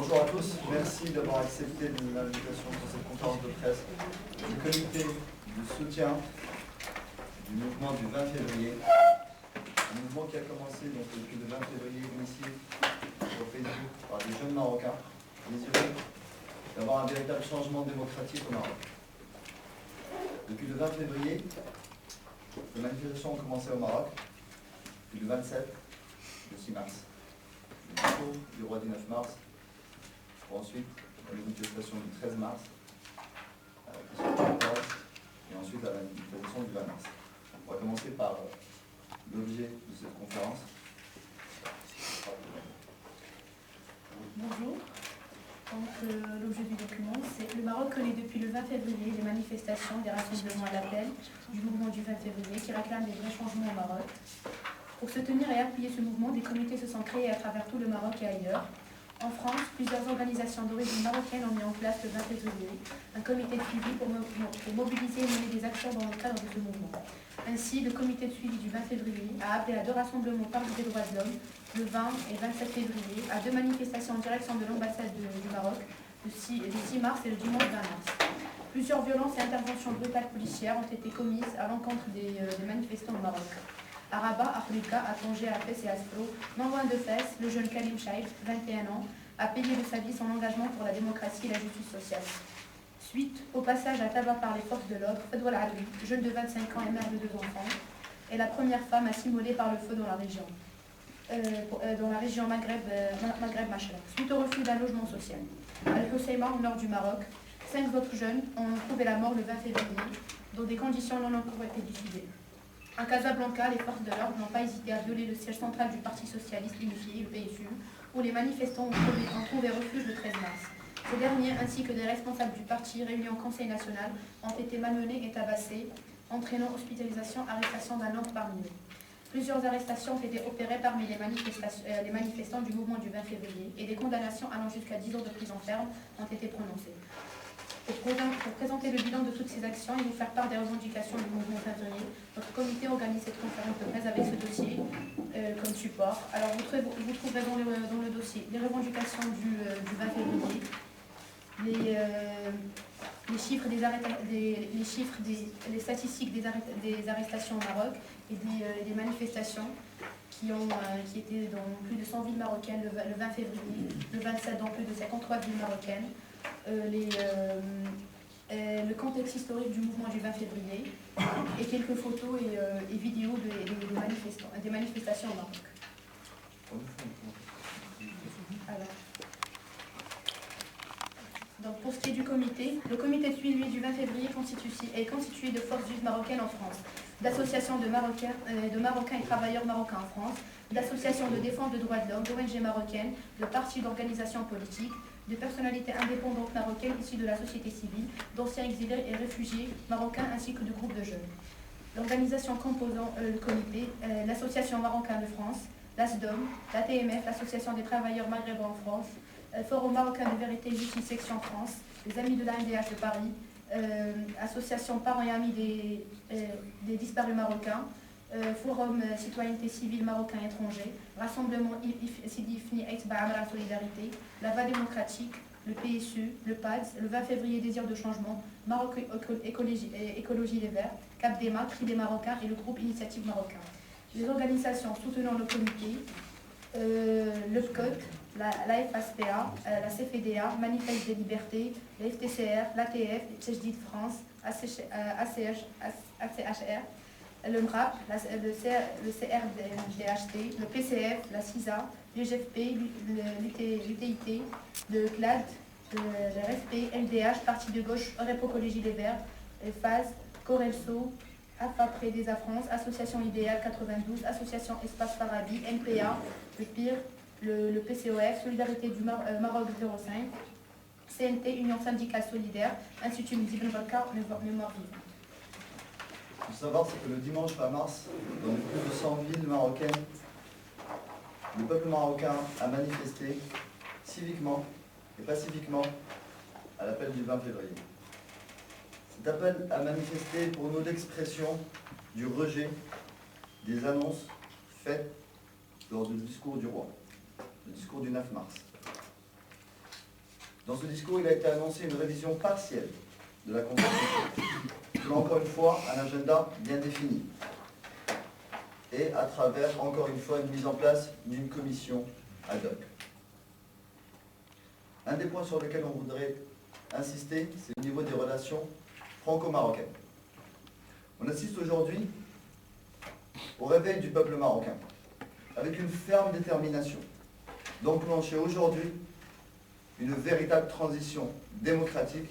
Bonjour à tous, merci d'avoir accepté l'invitation pour cette conférence de presse du comité de soutien du mouvement du 20 février. Un mouvement qui a commencé donc, depuis le 20 février, initié sur Facebook par des jeunes Marocains désireux d'avoir un véritable changement démocratique au Maroc. Depuis le 20 février, les manifestations ont commencé au Maroc, puis le 27, le 6 mars. Le discours du roi du 9 mars, pour ensuite la manifestation du 13 mars, et ensuite la manifestation du 20 mars. On va commencer par l'objet de cette conférence. Bonjour. L'objet du document, c'est le Maroc connaît depuis le 20 février des manifestations, des rassemblements à l'appel du mouvement du 20 février qui réclame des vrais changements au Maroc. Pour soutenir et appuyer ce mouvement, des comités se sont créés à travers tout le Maroc et ailleurs. En France, plusieurs organisations d'origine marocaine ont mis en place le 20 février un comité de suivi pour mobiliser et mener des actions dans le cadre de ce mouvement. Ainsi, le comité de suivi du 20 février a appelé à 2 rassemblements par des droits de l'homme, le 20 et 27 février, à 2 manifestations en direction de l'ambassade du Maroc, le 6 mars et le dimanche 20 mars. Plusieurs violences et interventions brutales policières ont été commises à l'encontre des manifestants au Maroc. À Rabat, à Khouika, à Tanger, à Fès et à Sflo, non loin de Fès, le jeune Kalim Chaïf, 21 ans, a payé de sa vie son engagement pour la démocratie et la justice sociale. Suite au passage à tabac par les forces de l'ordre, Fedwa Al-Adoui, jeune de 25 ans et mère de 2 enfants, est la première femme à s'immoler par le feu dans la région. Maghreb-Machrek, suite au refus d'un logement social. À Al-Hoceima, au nord du Maroc, 5 autres jeunes ont trouvé la mort le 20 février, dans des conditions non encore été diffusées. À Casablanca, les forces de l'ordre n'ont pas hésité à violer le siège central du Parti socialiste unifié, le PSU, où les manifestants ont trouvé refuge le 13 mars. Ces derniers, ainsi que des responsables du parti réunis en Conseil national, ont été malmenés et tabassés, entraînant hospitalisation, arrestation d'un nombre parmi eux. Plusieurs arrestations ont été opérées parmi les manifestants du mouvement du 20 février et des condamnations allant jusqu'à 10 ans de prison ferme ont été prononcées. Pour présenter le bilan de toutes ces actions et vous faire part des revendications du mouvement 20 février, notre comité organise cette conférence de presse avec ce dossier comme support. Alors vous trouverez dans le dossier les revendications du 20 février, les statistiques des arrestations au Maroc et des manifestations qui étaient dans plus de 100 villes marocaines le 20 février, le 27 dans plus de 53 villes marocaines, le contexte historique du mouvement du 20 février et quelques photos et vidéos des manifestations au Maroc. Alors. Donc, pour ce qui est du comité, le comité de suivi du 20 février est constitué de forces juives marocaines en France, d'associations de Marocains et travailleurs marocains en France, d'associations de défense de droits de l'homme, d'ONG marocaines, de partis d'organisations politiques, de personnalités indépendantes marocaines issues de la société civile, d'anciens exilés et réfugiés marocains ainsi que de groupes de jeunes. L'organisation composant le comité, l'Association marocaine de France, l'ASDOM, la TMF, l'Association des travailleurs maghrébins en France, Forum marocain de vérité et justice section France, les Amis de la MDH de Paris, Association parents et amis des disparus marocains, Forum citoyenneté civile marocain étranger, Rassemblement Sidi Fni Aïtba Amra Solidarité, la VA démocratique, le PSU, le PADS, le 20 février Désir de changement, Maroc Écologie Les Verts, Capdema, Cri des Marocains et le groupe Initiative Marocain. Les organisations soutenant le comité, le PCOT, la FASPA, la CFDA, Manifeste des libertés, la FTCR, l'ATF, CHD de France, ACHR, le MRAP, le CRDHT, le PCF, la CISA, l'UGFP, l'UTIT, le CLAD, le RFP, LDH, Parti de gauche, Repo Écologie Les Verts, FAS, Corelso, AFAPRE des France, Association Idéal 92, Association Espace Farabi, NPA, le PIR, le PCOF, Solidarité du Maroc 05, CNT, Union syndicale solidaire, Institut Ibn Bakar, Mémoire vivante. Il faut savoir que le dimanche 20 mars, dans plus de 100 villes marocaines, le peuple marocain a manifesté civiquement et pacifiquement à l'appel du 20 février. Cet appel a manifesté pour nous l'expression du rejet des annonces faites lors du discours du roi, le discours du 9 mars. Dans ce discours, il a été annoncé une révision partielle de la Constitution, selon encore une fois un agenda bien défini, et à travers encore une fois une mise en place d'une commission ad hoc. Un des points sur lesquels on voudrait insister, c'est au niveau des relations franco-marocaines. On assiste aujourd'hui au réveil du peuple marocain, avec une ferme détermination d'enclencher aujourd'hui une véritable transition démocratique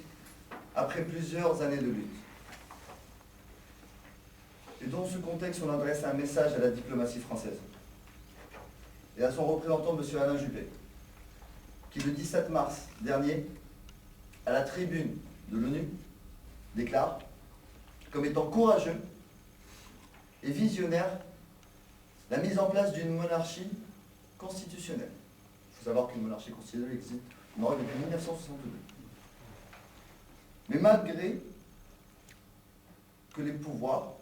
après plusieurs années de lutte. Et dans ce contexte, on adresse un message à la diplomatie française et à son représentant, M. Alain Juppé, qui le 17 mars dernier, à la tribune de l'ONU, déclare comme étant courageux et visionnaire la mise en place d'une monarchie constitutionnelle. Il faut savoir qu'une monarchie constitutionnelle existe au Maroc depuis 1962. Mais malgré que les pouvoirs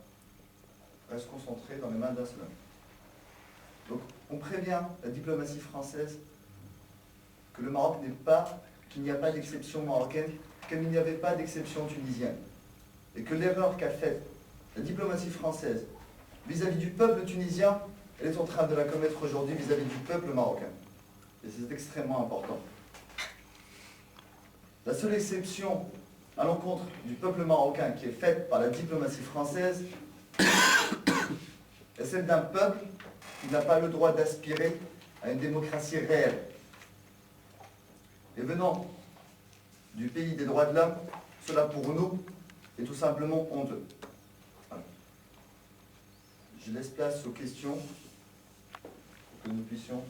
restent concentrés dans les mains d'un seul homme. Donc on prévient la diplomatie française que le Maroc n'est pas, qu'il n'y a pas d'exception marocaine, qu'il n'y avait pas d'exception tunisienne. Et que l'erreur qu'a faite la diplomatie française vis-à-vis du peuple tunisien, elle est en train de la commettre aujourd'hui vis-à-vis du peuple marocain. Et c'est extrêmement important. La seule exception à l'encontre du peuple marocain qui est faite par la diplomatie française est celle d'un peuple qui n'a pas le droit d'aspirer à une démocratie réelle. Et venant du pays des droits de l'homme, cela pour nous est tout simplement honteux. Voilà. Je laisse place aux questions pour que nous puissions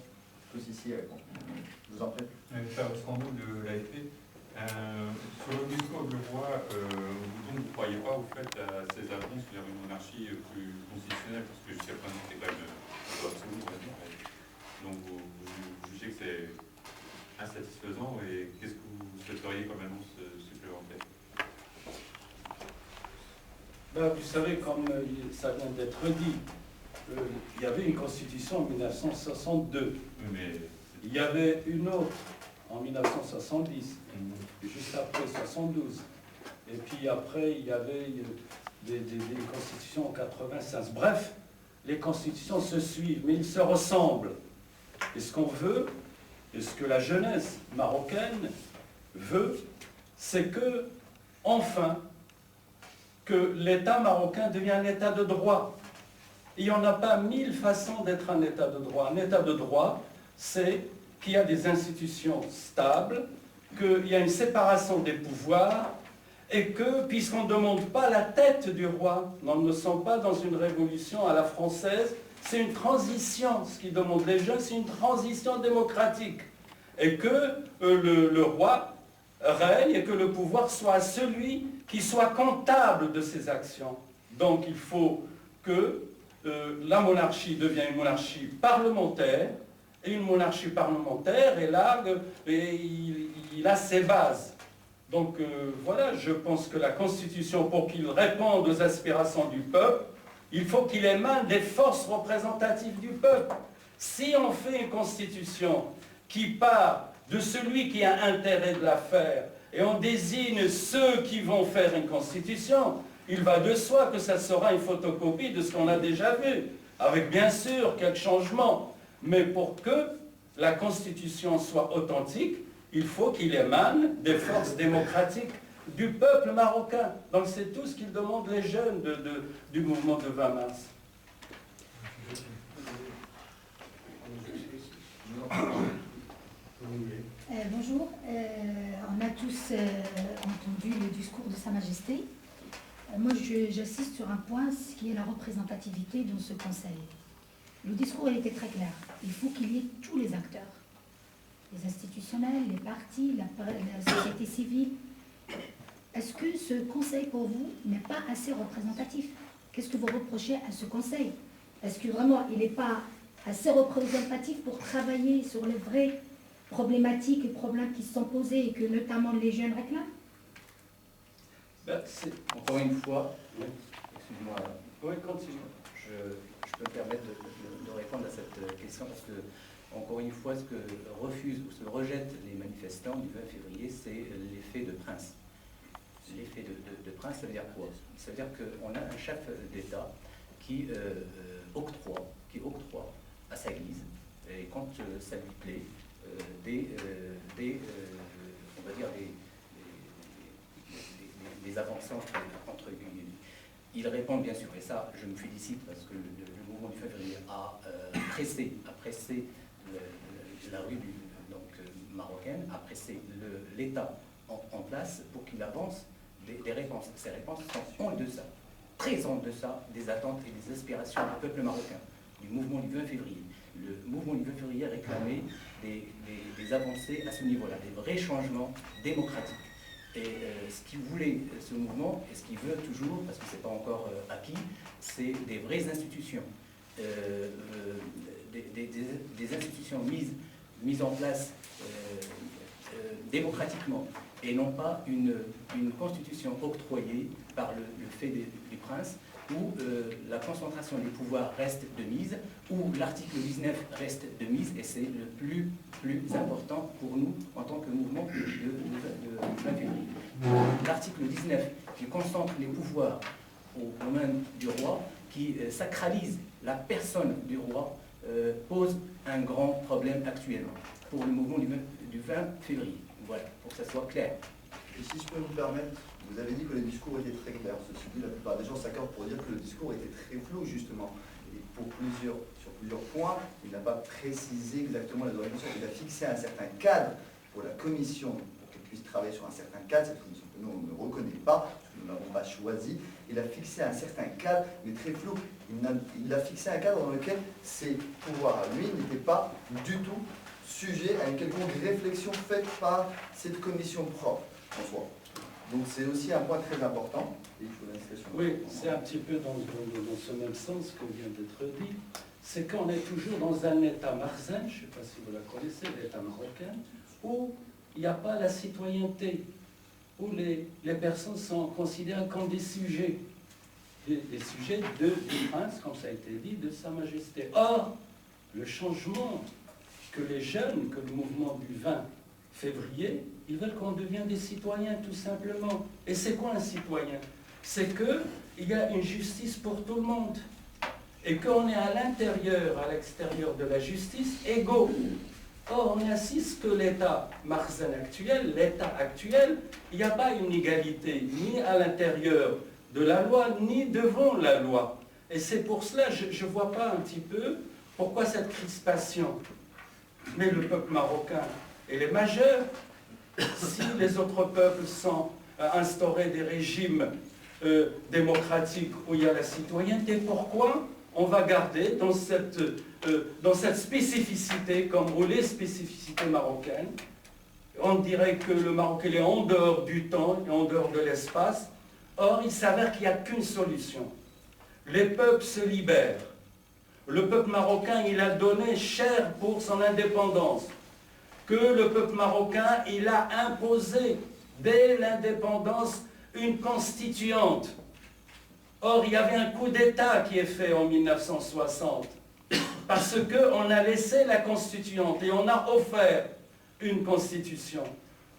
tous ici répondre. Je vous en prie. Charles Sambou de l'AFP. Sur le discours de Leroy, vous ne croyez pas au fait à ces annonces vers une monarchie plus constitutionnelle, parce que jusqu'à présent c'est quand même absolu, on va dire. Donc vous jugez que c'est insatisfaisant, et qu'est-ce que vous souhaiteriez comme annonce supplémentaire? Vous savez, comme ça vient d'être dit, il y avait une constitution en 1962. Mais il y avait une autre en 1970, juste après 72. Et puis après, il y avait des constitutions en 96. Bref, les constitutions se suivent, mais ils se ressemblent. Et ce qu'on veut, et ce que la jeunesse marocaine veut, c'est que, enfin, que l'État marocain devienne un État de droit. Il n'y en a pas 1000 façons d'être un État de droit. Un État de droit, c'est qu'il y a des institutions stables, qu'il y a une séparation des pouvoirs, et que, puisqu'on ne demande pas la tête du roi, on ne sommes pas dans une révolution à la française, c'est une transition. Ce qu'ils demandent les jeunes, c'est une transition démocratique. Et que le roi règne et que le pouvoir soit celui qui soit comptable de ses actions. Donc il faut que la monarchie devienne une monarchie parlementaire, et une monarchie parlementaire, et là, il a ses bases. Donc voilà, je pense que la Constitution, pour qu'il réponde aux aspirations du peuple, il faut qu'il émane des forces représentatives du peuple. Si on fait une Constitution qui part de celui qui a intérêt de la faire, et on désigne ceux qui vont faire une Constitution, il va de soi que ça sera une photocopie de ce qu'on a déjà vu, avec bien sûr quelques changements. Mais pour que la Constitution soit authentique, il faut qu'il émane des forces démocratiques du peuple marocain. Donc c'est tout ce qu'ils demandent les jeunes du mouvement de 20 mars. Bonjour, on a tous entendu le discours de Sa Majesté. Moi, j'assiste sur un point, ce qui est la représentativité dans ce Conseil. Le discours il était très clair. Il faut qu'il y ait tous les acteurs, les institutionnels, les partis, la société civile. Est-ce que ce Conseil, pour vous, n'est pas assez représentatif? Qu'est-ce que vous reprochez à ce Conseil? Est-ce que vraiment, il n'est pas assez représentatif pour travailler sur les vraies problématiques et problèmes qui se sont posés et que notamment les jeunes réclament? Encore une fois, excuse-moi, Oui, continue. je peux me permettre de répondre à cette question parce que Encore une fois, ce que refusent ou se rejettent les manifestants du 20 février, c'est l'effet de prince. L'effet de prince, ça veut dire quoi? Ça veut dire qu'on a un chef d'État qui octroie à sa guise, et quand ça lui plaît, on va dire des avancées entre guillemets. Il répond bien sûr, et ça je me félicite parce que le mouvement du février a pressé la rue marocaine, a pressé l'État en place pour qu'il avance des réponses. Ces réponses sont en deçà, très en deçà des attentes et des aspirations du peuple marocain, du mouvement du 20 février. Le mouvement du 20 février réclamait des avancées à ce niveau-là, des vrais changements démocratiques. Et ce qu'il voulait, ce mouvement, et ce qu'il veut toujours, parce que ce n'est pas encore acquis, c'est des vraies institutions. Des institutions mises en place démocratiquement, et non pas une constitution octroyée par le fait du prince, où la concentration des pouvoirs reste de mise, où l'article 19 reste de mise, et c'est le plus important pour nous en tant que mouvement de 20 février. L'article 19 qui concentre les pouvoirs aux mains du roi, qui sacralise la personne du roi, pose un grand problème actuellement pour le mouvement du 20 février. Voilà, pour que ça soit clair. Et si je peux me permettre, vous avez dit que le discours était très clair. Ceci dit, la plupart des gens s'accordent pour dire que le discours était très flou, justement. Et sur plusieurs points, il n'a pas précisé exactement la direction. Il a fixé un certain cadre pour la commission, pour qu'elle puisse travailler sur un certain cadre, cette commission que nous, on ne reconnaît pas, parce que nous ne l'avons pas choisi. Il a fixé un certain cadre, mais très flou. Il a fixé un cadre dans lequel ses pouvoirs à lui n'étaient pas du tout sujets à une quelconque réflexion faite par cette commission propre en soi. Donc c'est aussi un point très important. Et je vous laisse sur oui, c'est un petit peu dans ce même sens que vient d'être dit. C'est qu'on est toujours dans un État marzen, je ne sais pas si vous la connaissez, l'État marocain, où il n'y a pas la citoyenneté, où les personnes sont considérées comme des sujets, des sujets du prince, comme ça a été dit, de Sa Majesté. Or, le changement que les jeunes, que le mouvement du 20 février, ils veulent qu'on devienne des citoyens, tout simplement. Et c'est quoi un citoyen? C'est qu'il y a une justice pour tout le monde. Et qu'on est à l'intérieur, à l'extérieur de la justice, égaux. Or, on assiste que l'État marzen actuel, l'État actuel, il n'y a pas une égalité, ni à l'intérieur de la loi, ni devant la loi. Et c'est pour cela, je ne vois pas un petit peu pourquoi cette crispation. Mais le peuple marocain, et les majeurs, si les autres peuples sont instaurés des régimes démocratiques où il y a la citoyenneté, pourquoi on va garder dans cette spécificité, comme les spécificités marocaines, on dirait que le Maroc est en dehors du temps et en dehors de l'espace. Or, il s'avère qu'il n'y a qu'une solution. Les peuples se libèrent. Le peuple marocain, il a donné cher pour son indépendance. Que le peuple marocain, il a imposé, dès l'indépendance, une constituante. Or, il y avait un coup d'État qui est fait en 1960, parce qu'on a laissé la constituante et on a offert une constitution.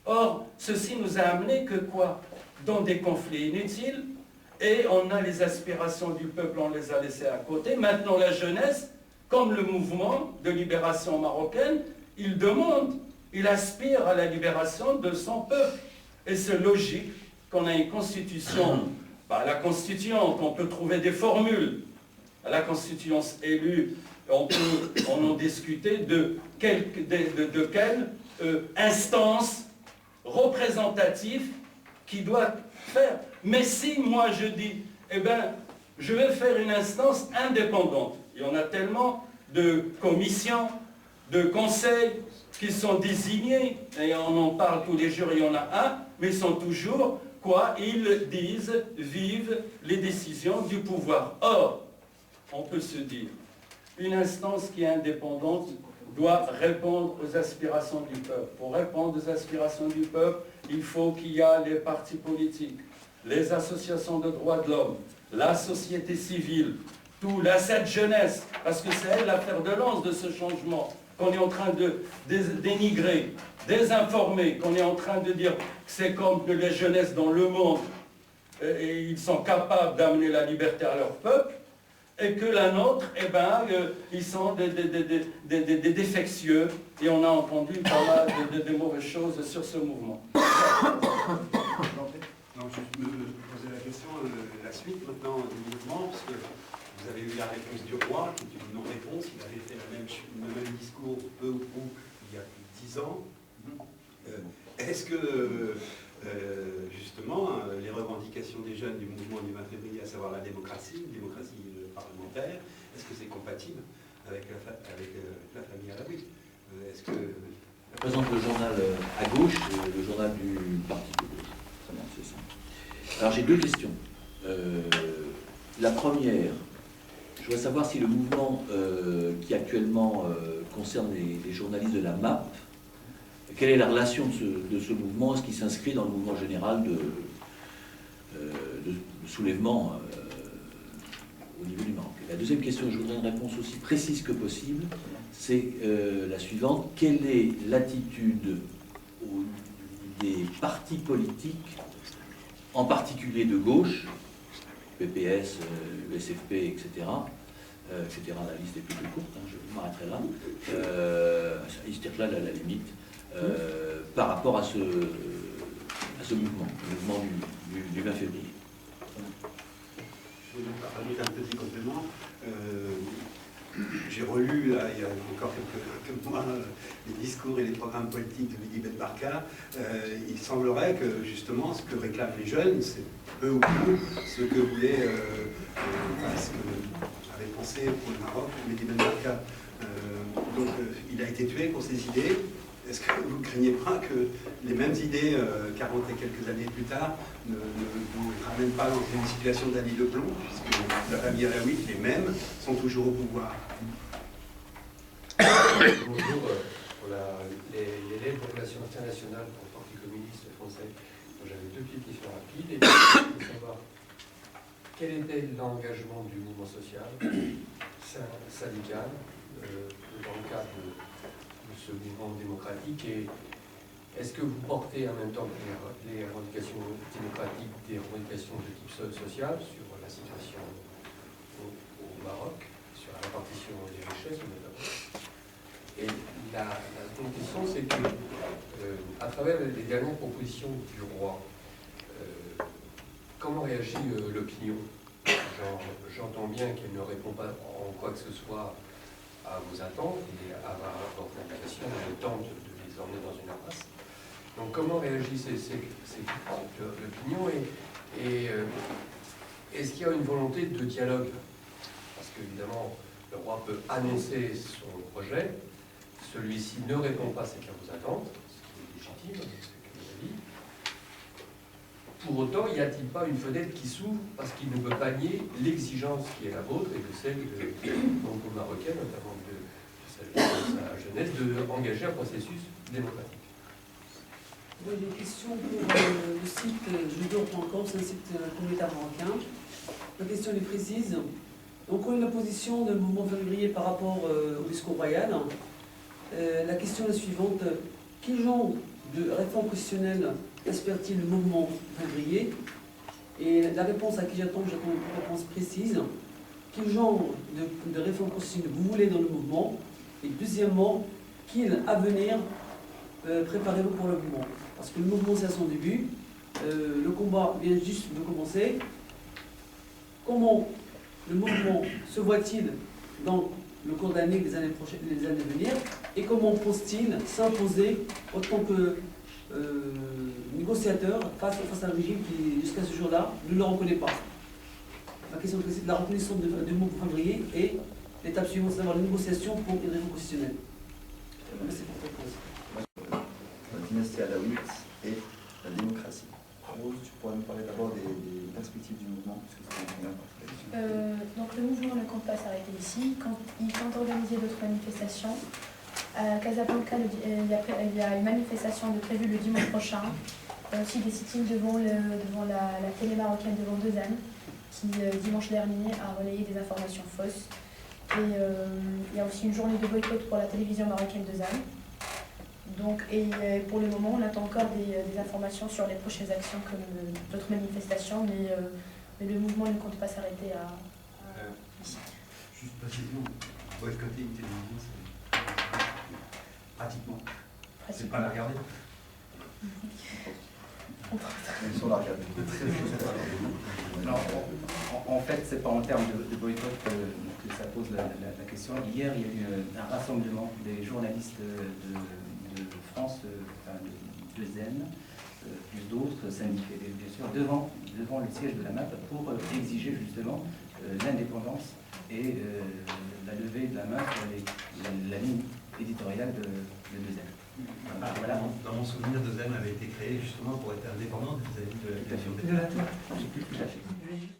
Or, ceci nous a amené que quoi? Dans des conflits inutiles, et on a les aspirations du peuple, on les a laissées à côté. Maintenant, la jeunesse, comme le mouvement de libération marocaine, il demande, il aspire à la libération de son peuple. Et c'est logique qu'on ait une constitution. La constituante, on peut trouver des formules. La constituante élue, on peut en discuter de quelle instance représentative qui doit faire. Mais si moi je dis, eh bien, je vais faire une instance indépendante. Il y en a tellement de commissions, de conseils qui sont désignés, et on en parle tous les jours, il y en a un, mais ils sont toujours, quoi, ils disent, vivent les décisions du pouvoir. Or, on peut se dire, une instance qui est indépendante doit répondre aux aspirations du peuple. Pour répondre aux aspirations du peuple, il faut qu'il y ait les partis politiques, les associations de droits de l'homme, la société civile, cette jeunesse, parce que c'est elle l'affaire de lance de ce changement. qu'on est en train de dénigrer, désinformer, qu'on est en train de dire que c'est comme de la jeunesse dans le monde, et ils sont capables d'amener la liberté à leur peuple, et que la nôtre, eh ben, ils sont des défectueux, et on a entendu pas mal de mauvaises choses sur ce mouvement. Non, je me posais la question, la suite maintenant du mouvement, parce que vous avez eu la réponse du roi, qui est une non-réponse, il avait fait le même discours peu ou prou il y a plus de 10 ans. Est-ce que, justement, les revendications des jeunes du mouvement du 20 février, à savoir la démocratie parlementaire, est-ce que c'est compatible avec la famille alaouite? Est-ce que... Je présente le journal à gauche, le journal du parti de gauche. Très bien, c'est ça. Alors j'ai deux questions. La première, je voudrais savoir si le mouvement qui actuellement concerne les journalistes de la MAP, quelle est la relation de ce mouvement? Est-ce qu'il s'inscrit dans le mouvement général de soulèvement au niveau du Maroc? La deuxième question, je voudrais une réponse aussi précise que possible, c'est la suivante. Quelle est l'attitude des partis politiques, en particulier de gauche, PPS, USFP, etc., la liste est plutôt courte, hein, je m'arrêterai là, Istiqlal à la limite, par rapport à ce mouvement, le mouvement du 20 février. Je voulais rajouter un petit complément. J'ai relu, là, il y a encore quelques mois, les discours et les programmes politiques de Mehdi Ben Barka. Il semblerait que, justement, ce que réclament les jeunes, c'est peu ou prou ce que voulait, ce que avait pensé pour le Maroc Mehdi Ben Barka. Donc, il a été tué pour ses idées. Est-ce que vous ne craignez pas que les mêmes idées, 40 et quelques années plus tard, ne vous ramènent pas dans une situation d'année de plomb, puisque la famille alaouite, les mêmes, sont toujours au pouvoir? Bonjour, pour l'élève de relations internationales pour le Parti communiste français. J'avais deux petites questions rapides. Et je voulais savoir quel était l'engagement du mouvement social, syndical, dans le cadre de ce mouvement démocratique, et est-ce que vous portez en même temps les revendications démocratiques des revendications de type social sur la situation au Maroc, sur la répartition des richesses notamment? Et la seconde question, c'est que à travers les dernières propositions du roi, comment réagit l'opinion? J'entends bien qu'elle ne répond pas en quoi que ce soit à vos attentes et à votre implication, elle tente de les emmener dans une impasse. Donc comment réagit l'opinion et est-ce qu'il y a une volonté de dialogue? Parce qu'évidemment, le roi peut annoncer son projet, celui-ci ne répond pas à vos attentes, ce qui est légitime, ce que vous avez dit. Pour autant, y a-t-il pas une fenêtre qui s'ouvre parce qu'il ne peut pas nier l'exigence qui est la vôtre et de celle marocaine, notamment de sa jeunesse, d'engager un processus démocratique? Oui, j'ai une question pour le site judo.com, c'est un site communautaire marocain. La question est précise. Donc, on a une position du mouvement février par rapport au discours royal. La question est la suivante. Quel genre de réforme constitutionnelle espère-t-il le mouvement février? Et la réponse à qui j'attends une réponse précise. Quel genre de réforme constitutionnelle vous voulez dans le mouvement? Et deuxièmement, quel avenir préparez-vous pour le mouvement? Parce que le mouvement, c'est à son début. Le combat vient juste de commencer. Comment le mouvement se voit-il dans le cours d'année, les années prochaines, les années à venir? Et comment pense-t-il s'imposer en tant que négociateur face à un régime qui, jusqu'à ce jour-là, ne le reconnaît pas? La question précise de la reconnaissance du mouvement février et l'étape suivante, c'est d'avoir une négociation pour une réforme constitutionnelle. Merci pour votre réponse. La dynastie alaouite et la démocratie. Rose, tu pourrais nous parler d'abord des perspectives du mouvement, parce que c'est bien. Donc le mouvement ne compte pas s'arrêter ici. Il compte organiser d'autres manifestations. À Casablanca, il y a une manifestation prévue le dimanche prochain. Il y a aussi des sit-ins devant la télé marocaine devant Lausanne, qui dimanche dernier a relayé des informations fausses. Et il y a aussi une journée de boycott pour la télévision marocaine de ZAN. Donc, et pour le moment, on attend encore des informations sur les prochaines actions comme d'autres manifestations, mais le mouvement ne compte pas s'arrêter à... Juste précision, boycotter une télévision, c'est pratiquement. C'est pas la regarder. Ils sont là, regardez. Alors, en fait, c'est pas en termes de boycott que ça pose la question. Hier, il y a eu un rassemblement des journalistes de France, enfin de ZEN, plus d'autres syndiqués, bien sûr, devant le siège de la MAP pour exiger justement l'indépendance et la levée de la main sur la ligne éditoriale de ZEN. Voilà. Dans mon souvenir, de ZEN avait été créé justement pour être indépendante vis-à-vis de la Tout à fait.